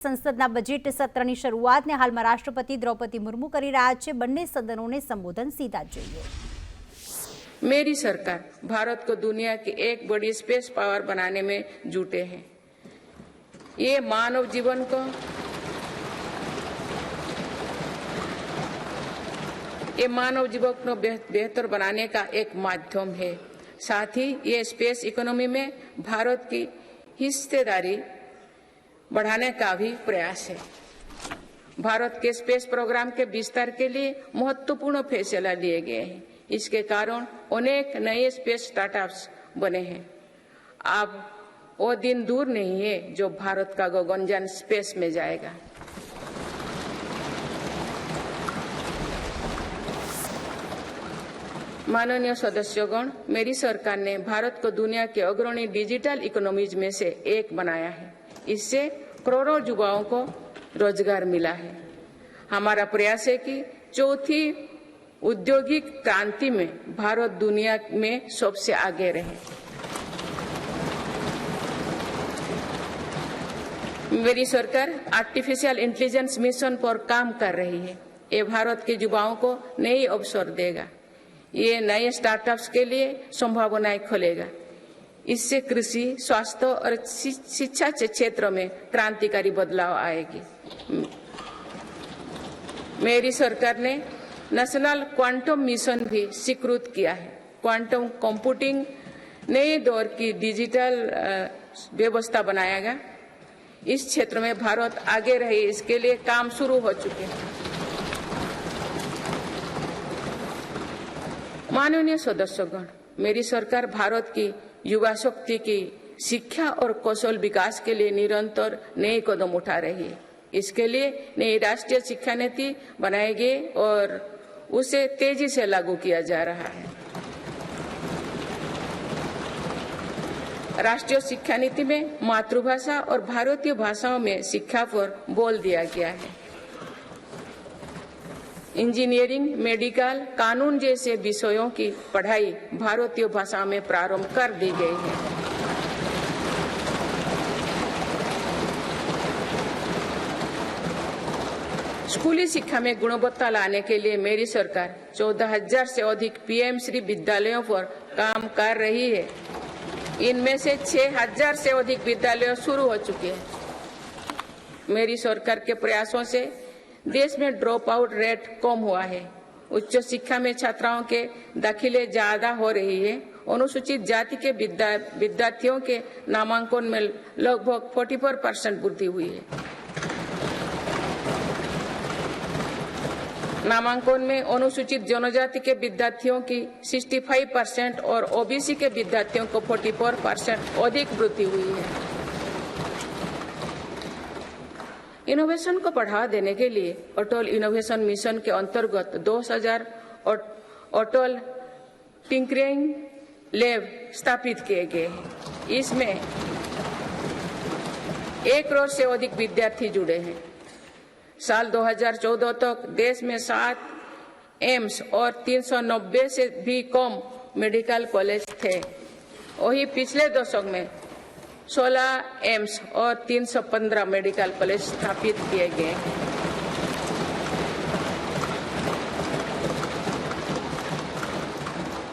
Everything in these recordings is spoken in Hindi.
સંસદના બજેટ સત્રની શરૂઆતને હાલમાં રાષ્ટ્રપતિ દ્રૌપદી મુર્મુ કરી રહ્યા છે। બંને સદનોને સંબોધન सीधा જોઈએ। मेरी सरकार भारत को दुनिया की एक बड़ी स्पेस पावर बनाने में जुटे हैं। ये मानव जीवन को बेहतर बनाने का एक माध्यम है। साथ ही ये स्पेस इकोनॉमी में भारत की हिस्सेदारी बढ़ाने का भी प्रयास है। भारत के स्पेस प्रोग्राम के विस्तार के लिए महत्वपूर्ण फैसला लिए गए हैं। इसके कारण अनेक नए स्पेस स्टार्टअप्स बने हैं। अब वो दिन दूर नहीं है जो भारत का गगनयान स्पेस में जाएगा। माननीय सदस्यगण, मेरी सरकार ने भारत को दुनिया के अग्रणी डिजिटल इकोनॉमीज में से एक बनाया है। इससे करोड़ों युवाओं को रोजगार मिला है। हमारा प्रयास है कि चौथी औद्योगिक क्रांति में भारत दुनिया में सबसे आगे रहे। मेरी सरकार आर्टिफिशियल इंटेलिजेंस मिशन पर काम कर रही है। ये भारत के युवाओं को नए अवसर देगा। ये नए स्टार्टअप्स के लिए संभावनाएं खोलेगा। इससे कृषि, स्वास्थ्य और शिक्षा के क्षेत्र में क्रांतिकारी बदलाव आएगी। मेरी सरकार ने नेशनल क्वांटम मिशन भी स्वीकृत किया है। क्वांटम कंप्यूटिंग नए दौर की डिजिटल व्यवस्था बनाएगा। इस क्षेत्र में भारत आगे रहे, इसके लिए काम शुरू हो चुके हैं। माननीय सदस्यगण, मेरी सरकार भारत की युवा शक्ति की शिक्षा और कौशल विकास के लिए निरंतर नए कदम उठा रही है। इसके लिए नई राष्ट्रीय शिक्षा नीति बनाई गई और उसे तेजी से लागू किया जा रहा है। राष्ट्रीय शिक्षा नीति में मातृभाषा और भारतीय भाषाओं में शिक्षा पर बल दिया गया है। इंजीनियरिंग, मेडिकल, कानून जैसे विषयों की पढ़ाई भारतीय भाषा में प्रारंभ कर दी गई है। स्कूली शिक्षा में गुणवत्ता लाने के लिए मेरी सरकार 14,000 से अधिक पीएम श्री विद्यालयों पर काम कर रही है। इनमें से 6,000 से अधिक विद्यालय शुरू हो चुके हैं। मेरी सरकार के प्रयासों से देश में ड्रॉप आउट रेट कम हुआ है। उच्च शिक्षा में छात्राओं के दाखिले ज्यादा हो रही है। अनुसूचित जाति के विद्यार्थियों के नामांकन में लगभग 44% वृद्धि हुई है। नामांकन में अनुसूचित जनजाति के विद्यार्थियों की 65% और ओबीसी के विद्यार्थियों को 44% अधिक वृद्धि हुई है। इनोवेशन को बढ़ावा देने के लिए अटल इनोवेशन मिशन के अंतर्गत 2000 अटल टिंकरिंग लैब स्थापित किए गए हैं। इसमें 1 करोड़ से अधिक विद्यार्थी जुड़े हैं। साल 2014 तक देश में 7 एम्स और 390 से भी कम मेडिकल कॉलेज थे। वही पिछले दशक में 16 एम्स और 315 मेडिकल कॉलेज स्थापित किए गए हैं।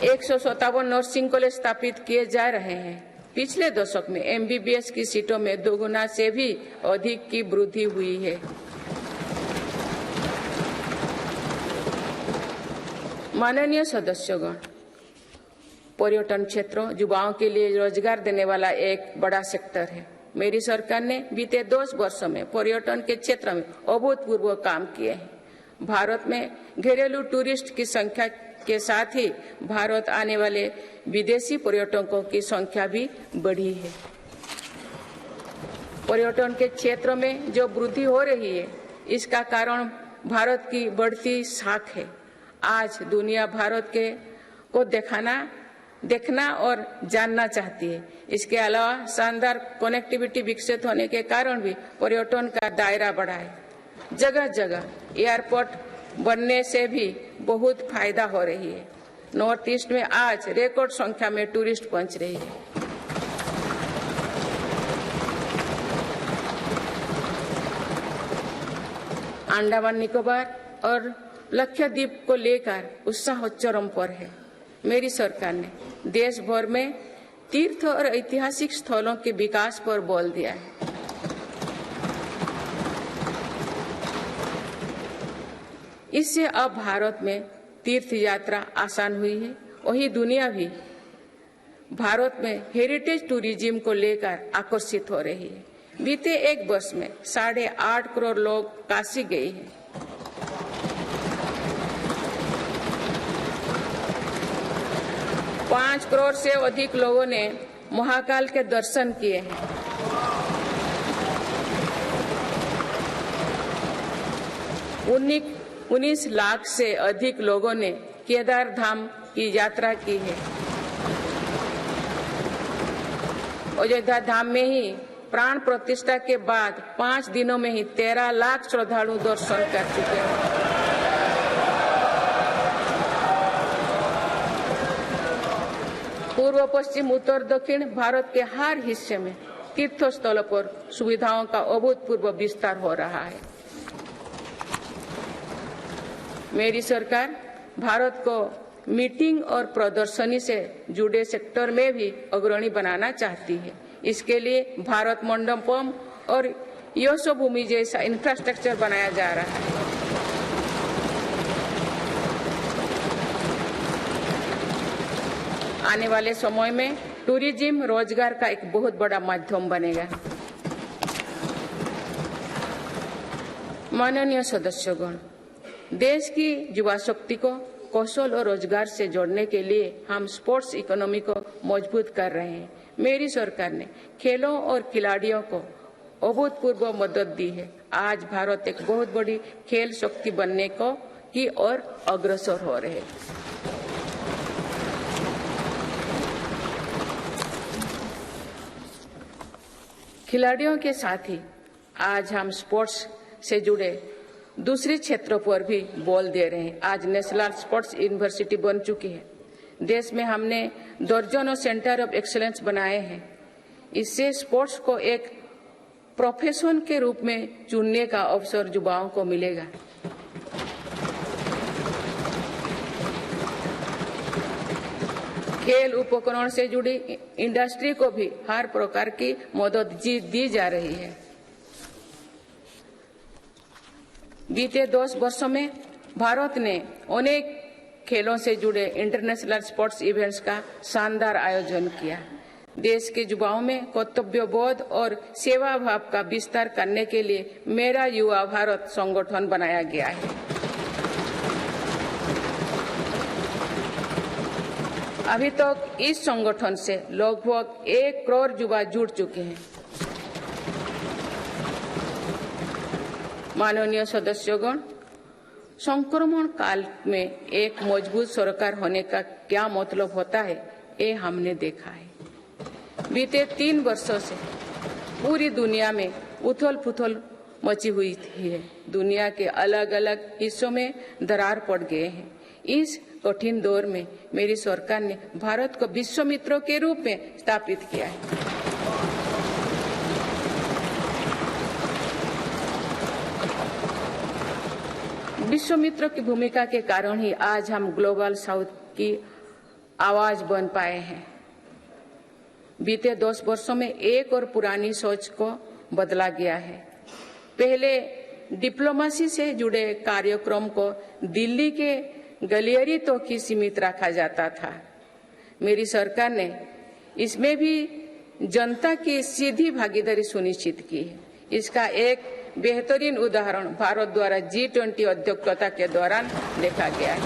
एक 157 नर्सिंग कॉलेज स्थापित किए जा रहे हैं। पिछले दशक में एमबीबीएस की सीटों में 2 गुना से भी अधिक की वृद्धि हुई है। माननीय सदस्यगण, पर्यटन क्षेत्र युवाओं के लिए रोजगार देने वाला एक बड़ा सेक्टर है। मेरी सरकार ने बीते 10 वर्षों में पर्यटन के क्षेत्र में अभूतपूर्व काम किए हैं। भारत में घरेलू टूरिस्ट की संख्या के साथ ही भारत आने वाले विदेशी पर्यटकों की संख्या भी बढ़ी है। पर्यटन के क्षेत्र में जो वृद्धि हो रही है, इसका कारण भारत की बढ़ती साख है। आज दुनिया भारत को देखना और जानना चाहती है। इसके अलावा शानदार कनेक्टिविटी विकसित होने के कारण भी पर्यटन का दायरा बढ़ा है। जगह जगह एयरपोर्ट बनने से भी बहुत फायदा हो रही है। नॉर्थ ईस्ट में आज रिकॉर्ड संख्या में टूरिस्ट पहुंच रही है। अंडमान निकोबार और लक्षद्वीप को लेकर उत्साह चरम पर है। मेरी सरकार ने देश भर में तीर्थ और ऐतिहासिक स्थलों के विकास पर बल दिया है। इससे अब भारत में तीर्थ यात्रा आसान हुई है। वही दुनिया भी भारत में हेरिटेज टूरिज्म को लेकर आकर्षित हो रही है। बीते एक वर्ष में 8.5 करोड़ लोग काशी गए हैं। पाँच करोड़ से अधिक लोगों ने महाकाल के दर्शन किए हैं। उन्नीस लाख से अधिक लोगों ने केदार धाम की यात्रा की है। अयोध्या धाम में ही प्राण प्रतिष्ठा के बाद 5 दिनों में ही 13 लाख श्रद्धालु दर्शन कर चुके हैं। पूर्व पश्चिम उत्तर दक्षिण भारत के हर हिस्से में तीर्थ स्थलों पर सुविधाओं का अभूतपूर्व विस्तार हो रहा है। मेरी सरकार भारत को मीटिंग और प्रदर्शनी से जुड़े सेक्टर में भी अग्रणी बनाना चाहती है। इसके लिए भारत मंडपम और यशोभूमि जैसा इंफ्रास्ट्रक्चर बनाया जा रहा है। आने वाले समय में टूरिज्म रोजगार का एक बहुत बड़ा माध्यम बनेगा। माननीय सदस्यगण, देश की युवा शक्ति को कौशल और रोजगार से जोड़ने के लिए हम स्पोर्ट्स इकोनॉमी को मजबूत कर रहे हैं। मेरी सरकार ने खेलों और खिलाड़ियों को अभूतपूर्व मदद दी है। आज भारत एक बहुत बड़ी खेल शक्ति बनने की ओर अग्रसर हो रहे हैं। खिलाड़ियों के साथ ही आज हम स्पोर्ट्स से जुड़े दूसरे क्षेत्रों पर भी बल दे रहे हैं। आज नेशनल स्पोर्ट्स यूनिवर्सिटी बन चुकी है। देश में हमने दर्जनों सेंटर ऑफ एक्सीलेंस बनाए हैं। इससे स्पोर्ट्स को एक प्रोफेशन के रूप में चुनने का अवसर युवाओं को मिलेगा। खेल उपकरण से जुड़ी इंडस्ट्री को भी हर प्रकार की मदद दी जा रही है। बीते 10 वर्षों में भारत ने अनेक खेलों से जुड़े इंटरनेशनल स्पोर्ट्स इवेंट्स का शानदार आयोजन किया। देश के युवाओं में कर्तव्यबोध और सेवा भाव का विस्तार करने के लिए मेरा युवा भारत संगठन बनाया गया है। अभी तक इस संगठन से लगभग 1 करोड़ युवा जुड़ चुके हैं। माननीय सदस्यगण, संक्रमण काल में एक मजबूत सरकार होने का क्या मतलब होता है, ये हमने देखा है। बीते 3 वर्षों से पूरी दुनिया में उथल-पुथल मची हुई है। दुनिया के अलग अलग हिस्सों में दरार पड़ गए हैं। इस कठिन दौर में मेरी सरकार ने भारत को विश्व मित्रों के रूप में स्थापित किया है। विश्व मित्रों की भूमिका के कारण ही आज हम ग्लोबल साउथ की आवाज बन पाए हैं। बीते 10 वर्षों में एक और पुरानी सोच को बदला गया है। पहले डिप्लोमेसी से जुड़े कार्यक्रम को दिल्ली के गलियारे तक ही सीमित रखा जाता था। मेरी सरकार ने इसमें भी जनता की सीधी भागीदारी सुनिश्चित की है। इसका एक बेहतरीन उदाहरण भारत द्वारा G20 अध्यक्षता के दौरान देखा गया है।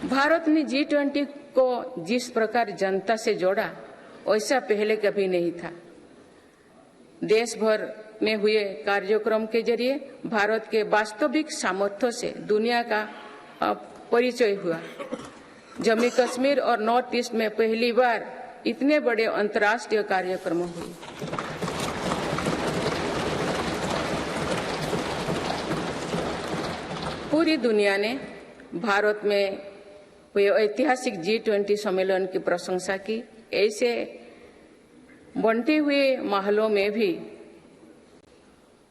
भारत ने G20 को जिस प्रकार जनता से जोड़ा, वैसा पहले कभी नहीं था। देश भर में हुए कार्यक्रम के जरिए भारत के वास्तविक सामर्थ्य से दुनिया का परिचय हुआ। जम्मू कश्मीर और नॉर्थ ईस्ट में पहली बार इतने बड़े अंतर्राष्ट्रीय कार्यक्रम हुए। पूरी दुनिया ने भारत में हुए ऐतिहासिक G20 सम्मेलन की प्रशंसा की। ऐसे बंटे हुए महलों में भी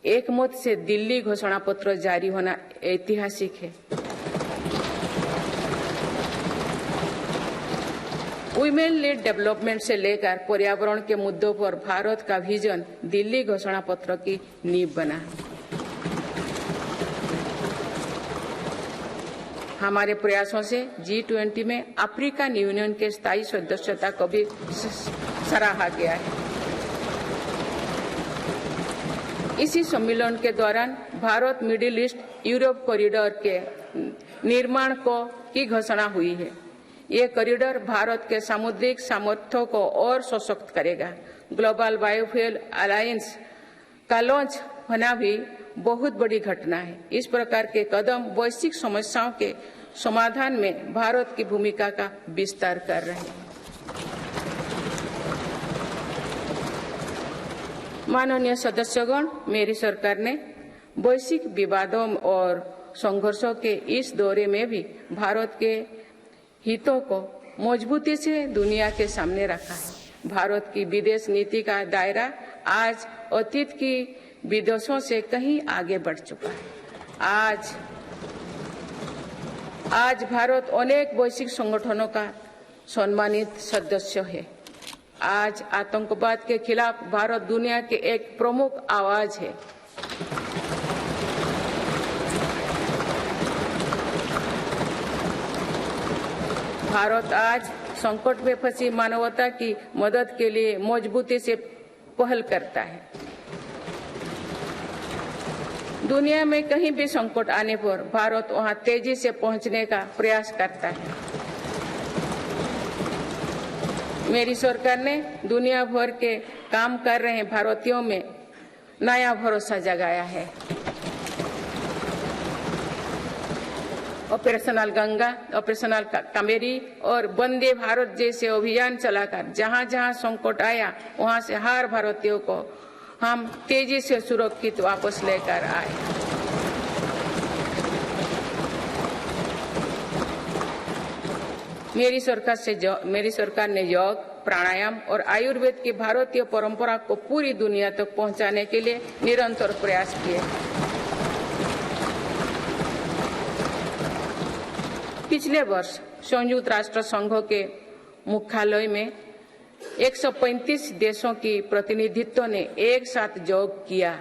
एकमत से दिल्ली घोषणा पत्र जारी होना ऐतिहासिक है। वुमेन लेड डेवलपमेंट से लेकर पर्यावरण के मुद्दों पर भारत का विजन दिल्ली घोषणा पत्र की नींव बना। हमारे प्रयासों से G20 में अफ्रीकन यूनियन के स्थायी सदस्यता को भी सराहा गया है। इसी सम्मेलन के दौरान Bharat middle east Europe corridor के निर्माण की घोषणा हुई है। ये कॉरिडोर भारत के सामुद्रिक सामर्थ्य को और सशक्त करेगा। ग्लोबल बायोफ्यूल अलायंस का लॉन्च होना भी बहुत बड़ी घटना है। इस प्रकार के कदम वैश्विक समस्याओं के समाधान में भारत की भूमिका का विस्तार कर रहे हैं। माननीय सदस्यगण, मेरी सरकार ने वैश्विक विवादों और संघर्षों के इस दौरे में भी भारत के हितों को मजबूती से दुनिया के सामने रखा है। भारत की विदेश नीति का दायरा आज अतीत की विदेशों से कहीं आगे बढ़ चुका है। आज भारत अनेक वैश्विक संगठनों का सम्मानित सदस्य है। आज आतंकवाद के खिलाफ भारत दुनिया के एक प्रमुख आवाज है। भारत आज संकट में फंसी मानवता की मदद के लिए मजबूती से पहल करता है। दुनिया में कहीं भी संकट आने पर भारत वहां तेजी से पहुंचने का प्रयास करता है। मेरी सरकार ने दुनिया भर के काम कर रहे भारतीयों में नया भरोसा जगाया है। ऑपरेशनल गंगा, ऑपरेशनल कावेरी और वंदे भारत जैसे अभियान चलाकर जहां जहां संकट आया वहां से हर भारतीयों को हम तेजी से सुरक्षित वापस लेकर आए। मेरी सरकार ने योग, प्राणायाम और आयुर्वेद की भारतीय परंपरा को पूरी दुनिया तक पहुंचाने के लिए निरंतर प्रयास किए। पिछले वर्ष संयुक्त राष्ट्र संघ के मुख्यालय में 135 देशों की प्रतिनिधित्व ने एक साथ योग किया।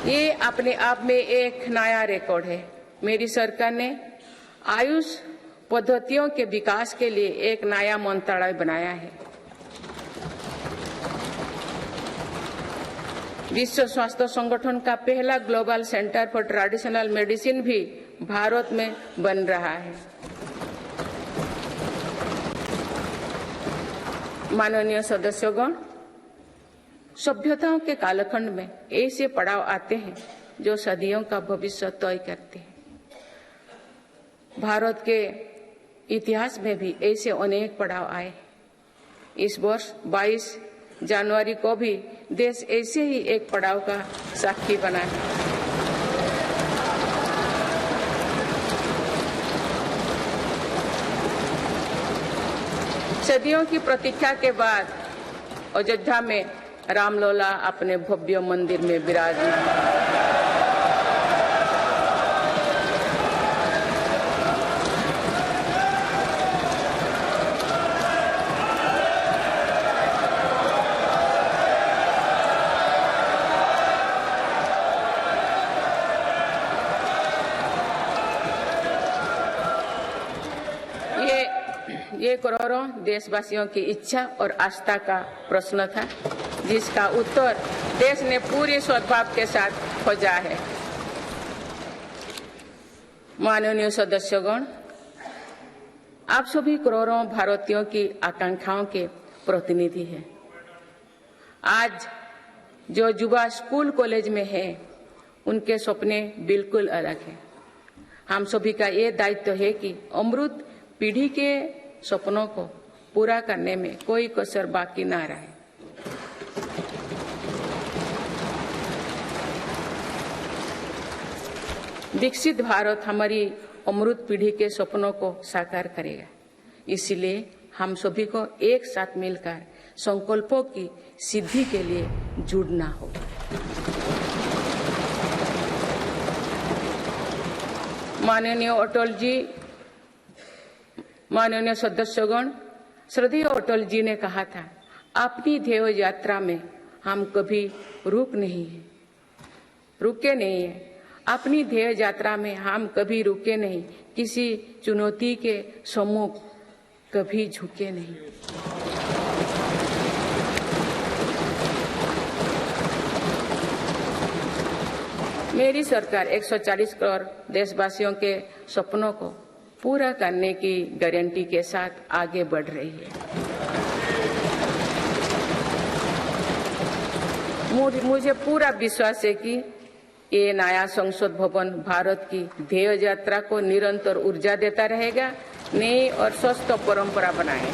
ये अपने आप में एक नया रिकॉर्ड है। मेरी सरकार ने आयुष पद्धतियों के विकास के लिए एक नया मंत्रालय बनाया है। विश्व स्वास्थ्य संगठन का पहला global centre for traditional medicine भी भारत में बन रहा है। माननीय सदस्यगण, सभ्यताओं के कालखंड में ऐसे पड़ाव आते हैं जो सदियों का भविष्य तय करते हैं। भारत के इतिहास में भी ऐसे अनेक पड़ाव आए। इस वर्ष 22 जनवरी को भी देश ऐसे ही एक पड़ाव का साक्षी बना है। सदियों की प्रतीक्षा के बाद अयोध्या में रामलला अपने भव्य मंदिर में विराजमान। ये करोड़ों देशवासियों की इच्छा और आस्था का प्रश्न था, जिसका उत्तर देश ने पूरे सद्भाव के साथ खोजा है। माननीय सदस्यगण, आप सभी करोड़ों भारतीयों की आकांक्षाओं के प्रतिनिधि हैं। आज जो युवा स्कूल कॉलेज में है, उनके सपने बिल्कुल अलग हैं। हम सभी का ये दायित्व है कि अमृत पीढ़ी के सपनों को पूरा करने में कोई कसर बाकी ना रहे। विकसित भारत हमारी अमृत पीढ़ी के सपनों को साकार करेगा। इसलिए हम सभी को एक साथ मिलकर संकल्पों की सिद्धि के लिए जुड़ना होगा। माननीय अटल जी, माननीय सदस्यगण, श्रद्धेय अटल जी ने कहा था, अपनी ध्येय यात्रा में हम कभी रुके नहीं है। अपनी ध्येय यात्रा में हम कभी रुके नहीं, किसी चुनौती के सम्मुख कभी झुके नहीं। मेरी सरकार 140 करोड़ देशवासियों के सपनों को पूरा करने की गारंटी के साथ आगे बढ़ रही है। मुझे पूरा विश्वास है कि ये नया संसद भवन भारत की ध्येय यात्रा को निरंतर ऊर्जा देता रहेगा, नई और स्वस्थ परंपरा बनाएगा।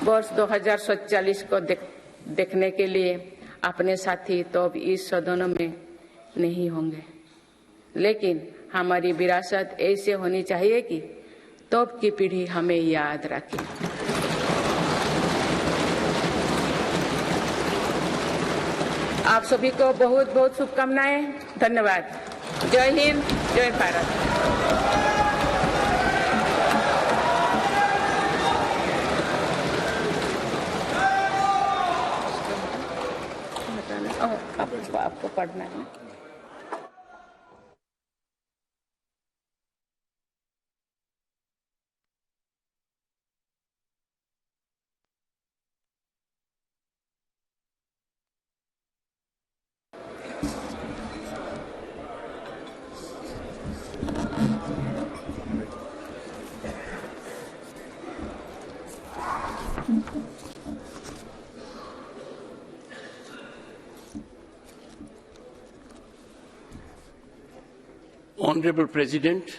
वर्ष 2047 को देखने के लिए अपने साथी तो अब इस सदन में नहीं होंगे, लेकिन हमारी विरासत ऐसे होनी चाहिए कि तब की पीढ़ी हमें याद रखे। आप सभी को बहुत बहुत शुभकामनाएं। धन्यवाद। जय हिंद, जय भारत। आपको पढ़ना है। Honorable President,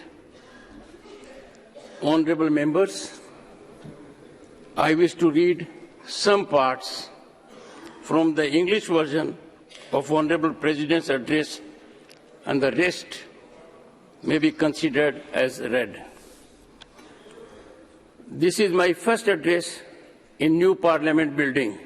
honorable members, I wish to read some parts from the English version of Honorable President's address, and the rest may be considered as read. This is my first address in new Parliament building.